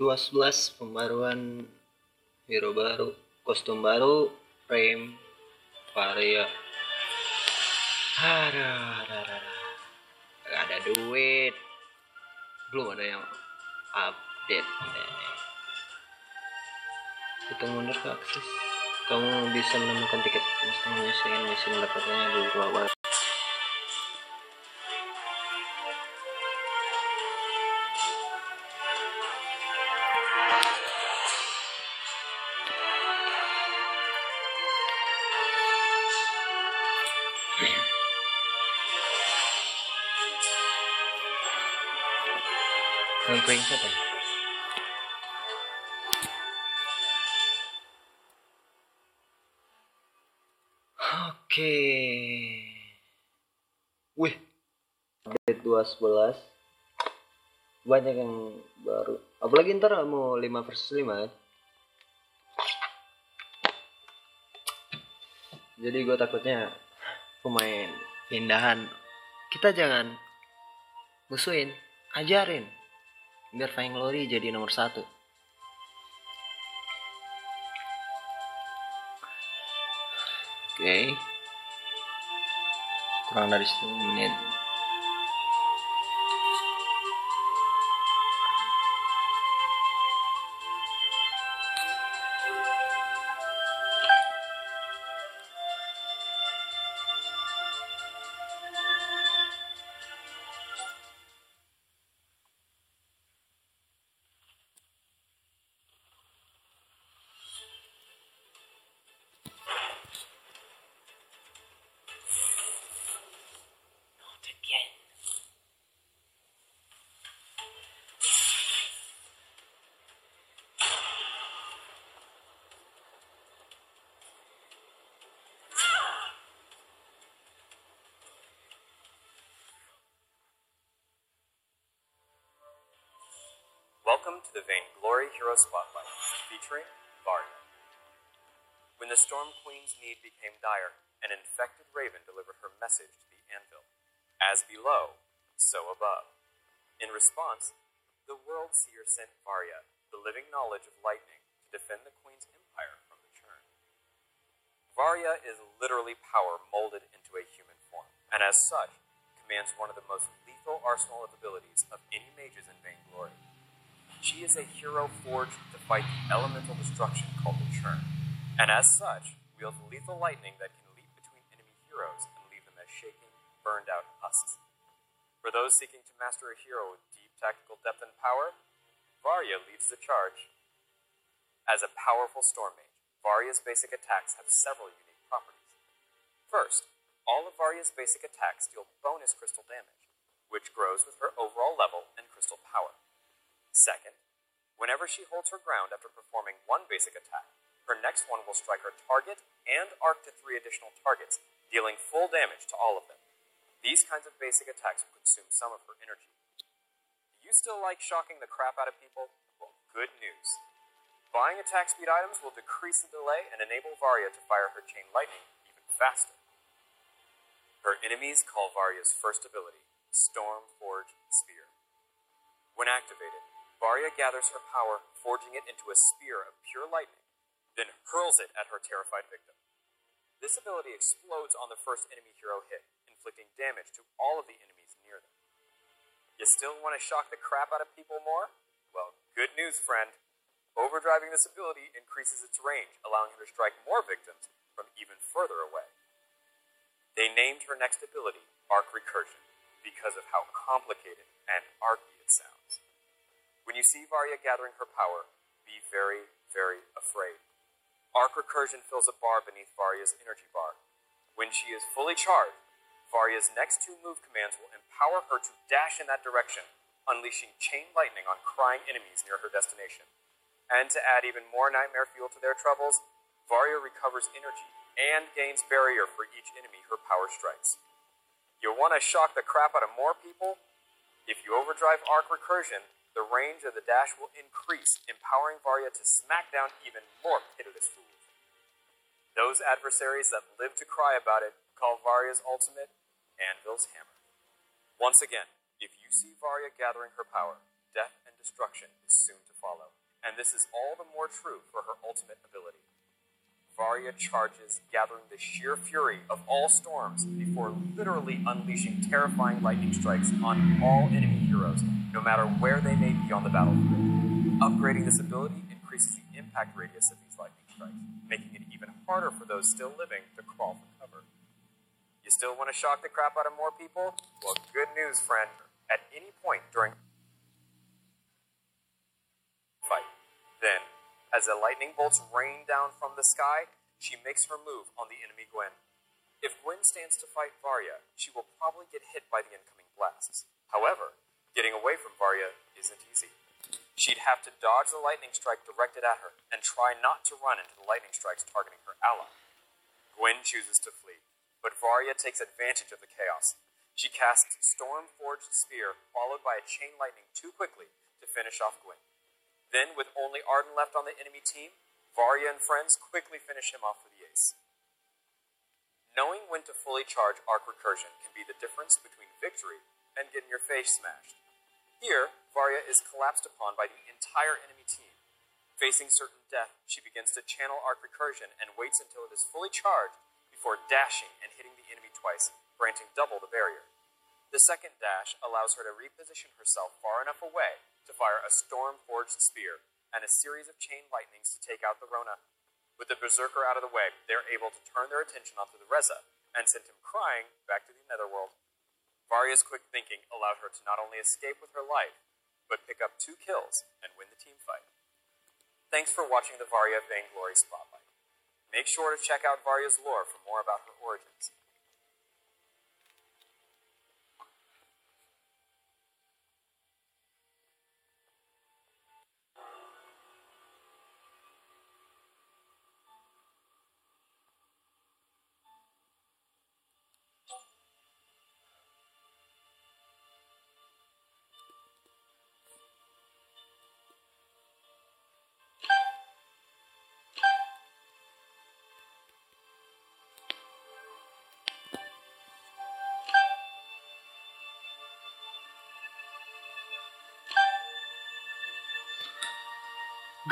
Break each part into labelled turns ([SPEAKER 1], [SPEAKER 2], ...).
[SPEAKER 1] 11 pembaruan hero baru, kostum baru, frame, varia. Gak ada duit, belum ada yang update. Hitung mundur ke akses. Kamu bisa menemukan tiket mesti menyelesaikan misi mendapatkannya dulu awal. Ngeprank siapa? Oke. Wih. Update 2.11. Banyak yang baru. Apalagi ntar mau 5 versus 5 kan. Jadi gue takutnya pemain pindahan kita jangan musuhin, ajarin biar Vainglory jadi nomor 1. Oke. Kurang dari 10 menit.
[SPEAKER 2] Welcome to the Vainglory Hero Spotlight, featuring Varia. When the Storm Queen's need became dire, an infected raven delivered her message to the anvil. As below, so above. In response, the World Seer sent Varia, the living knowledge of lightning, to defend the Queen's empire from the churn. Varia is literally power molded into a human form, and as such, commands one of the most lethal arsenal of abilities of any mages in Vainglory. She is a hero forged to fight the elemental destruction called the churn, and as such, wields lethal lightning that can leap between enemy heroes and leave them as shaking, burned-out husks. For those seeking to master a hero with deep tactical depth and power, Varia leads the charge. As a powerful storm mage, Varia's basic attacks have several unique properties. First, all of Varia's basic attacks deal bonus crystal damage, which grows with her overall level and crystal power. Second, whenever she holds her ground after performing one basic attack, her next one will strike her target and arc to 3 additional targets, dealing full damage to all of them. These kinds of basic attacks will consume some of her energy. Do you still like shocking the crap out of people? Well, good news. Buying attack speed items will decrease the delay and enable Varia to fire her chain lightning even faster. Her enemies call Varia's first ability, Storm Forged Spear. When activated, Varia gathers her power, forging it into a spear of pure lightning, then hurls it at her terrified victim. This ability explodes on the first enemy hero hit, inflicting damage to all of the enemies near them. You still want to shock the crap out of people more? Well, good news, friend. Overdriving this ability increases its range, allowing her to strike more victims from even further away. They named her next ability Arc Recursion because of how complicated and archy it sounds. When you see Varia gathering her power, be very, very afraid. Arc Recursion fills a bar beneath Varia's energy bar. When she is fully charged, Varia's next 2 move commands will empower her to dash in that direction, unleashing chain lightning on crying enemies near her destination. And to add even more nightmare fuel to their troubles, Varia recovers energy and gains barrier for each enemy her power strikes. You want to shock the crap out of more people? If you overdrive Arc Recursion, the range of the dash will increase, empowering Varia to smack down even more pitiless fools. Those adversaries that live to cry about it call Varia's ultimate Anvil's Hammer. Once again, if you see Varia gathering her power, death and destruction is soon to follow, and this is all the more true for her ultimate ability. Varya charges, gathering the sheer fury of all storms before literally unleashing terrifying lightning strikes on all enemy heroes, no matter where they may be on the battlefield. Upgrading this ability increases the impact radius of these lightning strikes, making it even harder for those still living to crawl for cover. You still want to shock the crap out of more people? Well, good news, friend. At any point during fight, then, as the lightning bolts rain down from the sky, she makes her move on the enemy Gwen. If Gwen stands to fight Varya, she will probably get hit by the incoming blasts. However, getting away from Varya isn't easy. She'd have to dodge the lightning strike directed at her and try not to run into the lightning strikes targeting her ally. Gwen chooses to flee, but Varya takes advantage of the chaos. She casts Storm-Forged Spear, followed by a Chain Lightning too quickly to finish off Gwen. Then, with only Arden left on the enemy team, Varya and friends quickly finish him off for the ace. Knowing when to fully charge Arc Recursion can be the difference between victory and getting your face smashed. Here, Varya is collapsed upon by the entire enemy team. Facing certain death, she begins to channel Arc Recursion and waits until it is fully charged before dashing and hitting the enemy twice, granting double the barrier. The second dash allows her to reposition herself far enough away to fire a Storm-Forged Spear and a series of Chain Lightnings to take out the Rona. With the Berserker out of the way, they're able to turn their attention onto the Reza and send him crying back to the Netherworld. Varya's quick thinking allowed her to not only escape with her life, but pick up 2 kills and win the team fight. Thanks for watching the Varya Vainglory Spotlight. Make sure to check out Varya's lore for more about her origins.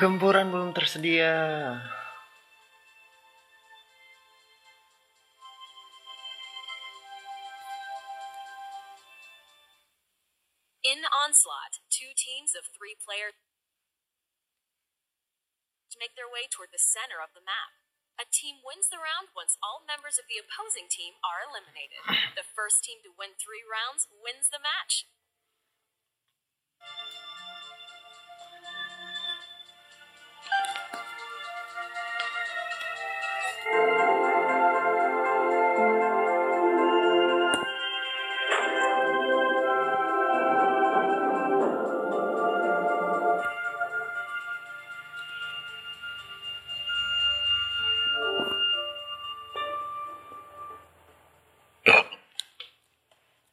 [SPEAKER 1] Gempuran belum tersedia.
[SPEAKER 3] In Onslaught, 2 teams of 3 players make their way toward the center of the map. A team wins the round once all members of the opposing team are eliminated. The first team to win 3 rounds wins the match.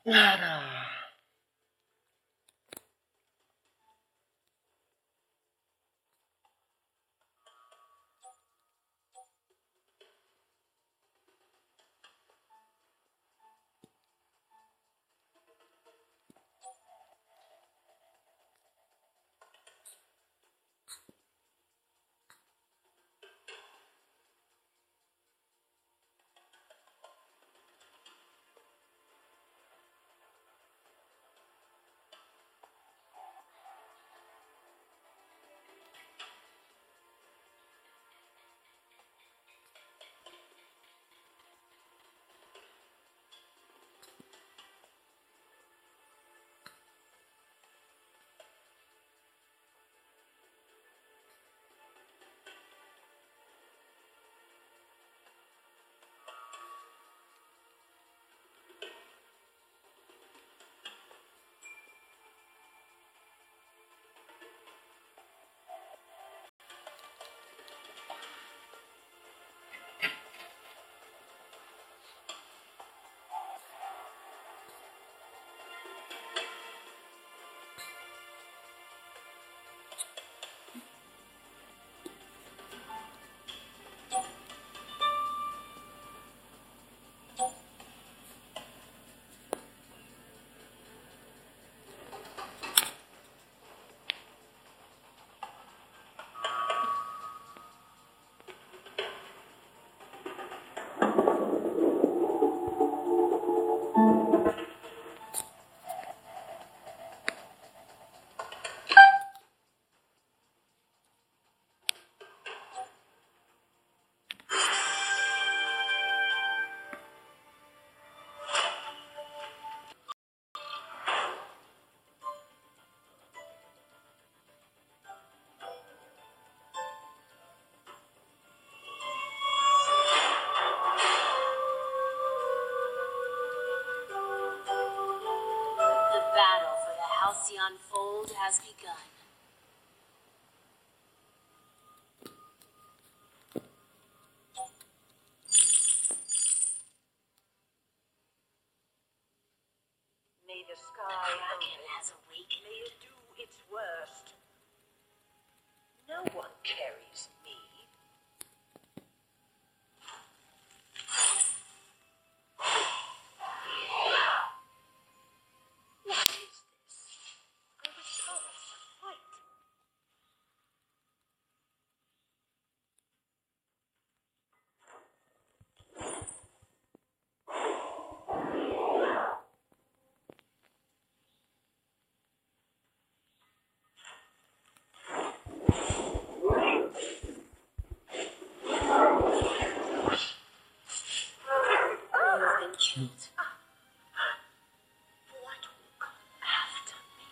[SPEAKER 1] Nah.
[SPEAKER 3] Halcyon Fold has begun.
[SPEAKER 4] May the sky open.
[SPEAKER 3] Has awakened.
[SPEAKER 4] May it do its worst. No one carries me. What is this? I was promised a fight. What will come after me?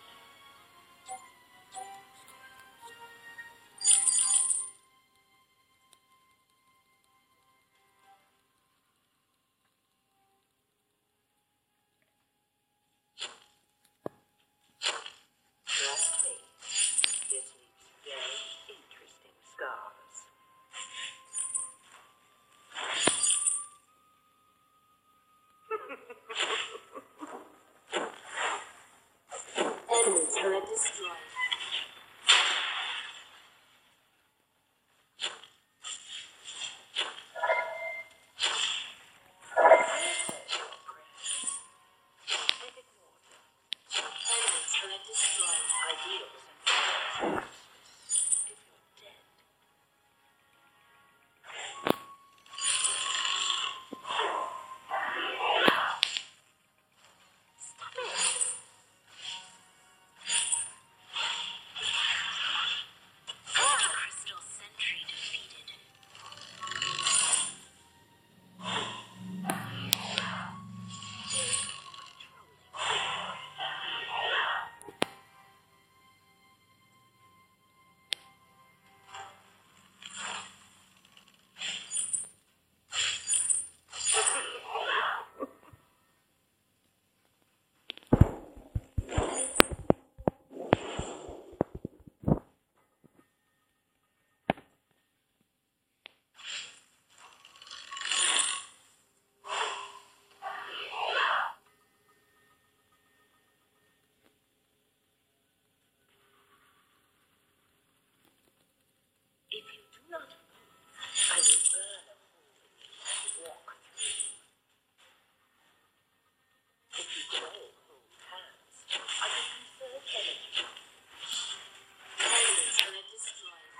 [SPEAKER 4] Trust me, this leaves very interesting scars.
[SPEAKER 3] Enemy turret destroyed. Enemy turret destroyed.
[SPEAKER 4] Ideals and fears. If you're dead. Stop it.
[SPEAKER 3] Crystal Sentry defeated.
[SPEAKER 4] If you do not move, I will burn a hole in you and walk through. If you can all hold hands, I will conserve energy.
[SPEAKER 3] Enemy turret destroyed.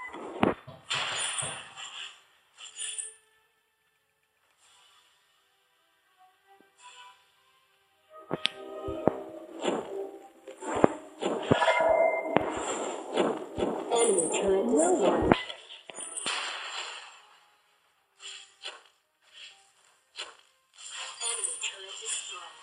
[SPEAKER 3] Enemy turret destroyed. Enemy turret destroyed.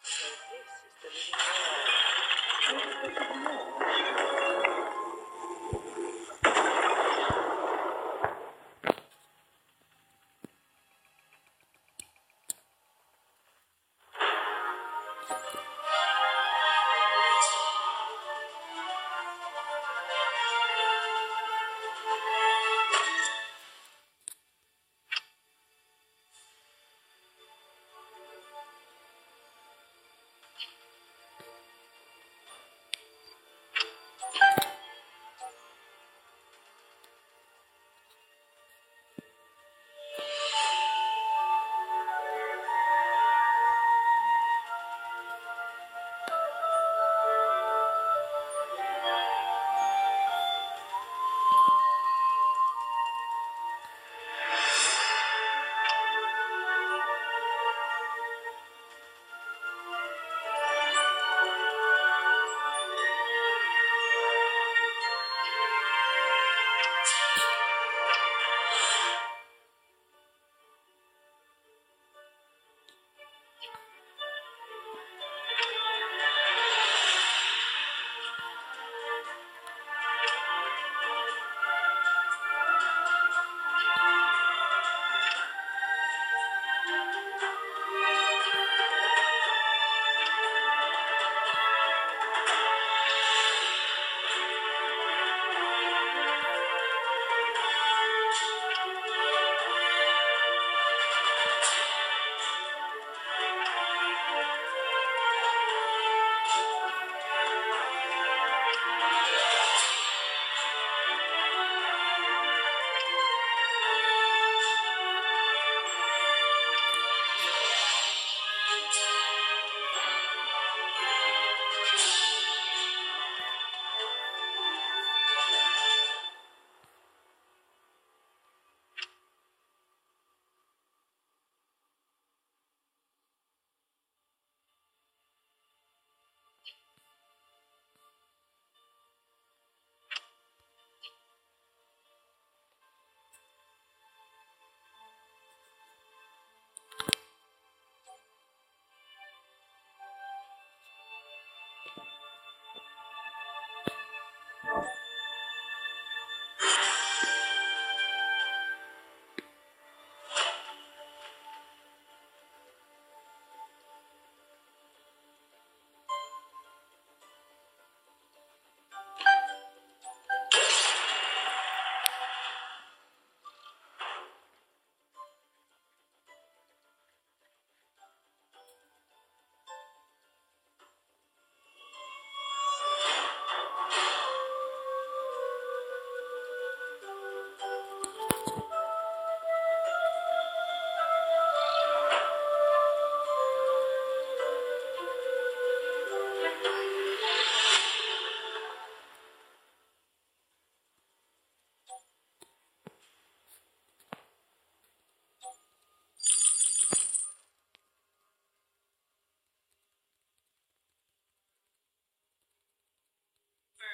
[SPEAKER 4] So this is the living world.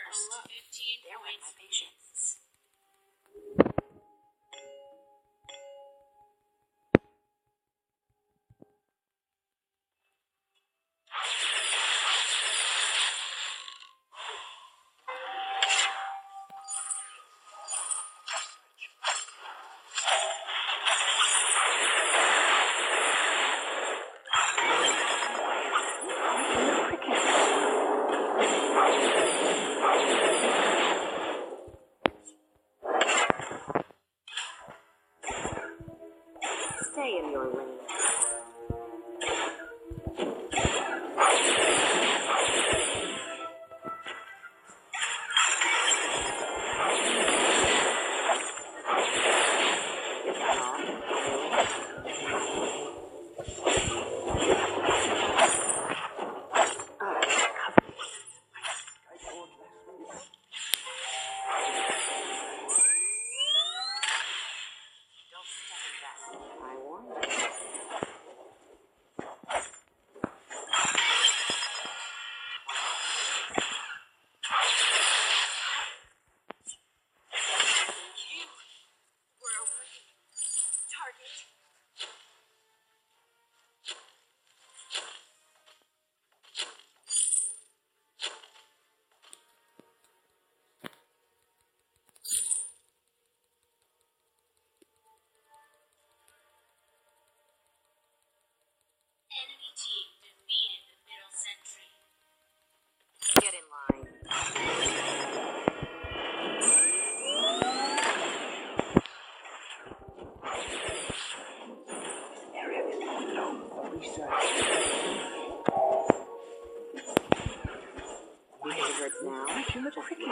[SPEAKER 3] first. 15
[SPEAKER 4] There went
[SPEAKER 3] points.
[SPEAKER 4] my patience. Stay in your lane. Don't second guess. I warned you.
[SPEAKER 3] You were a worthy target. Enemy team defeated the middle sentry.
[SPEAKER 4] Get in line. Why it hurts now? Too much cricket.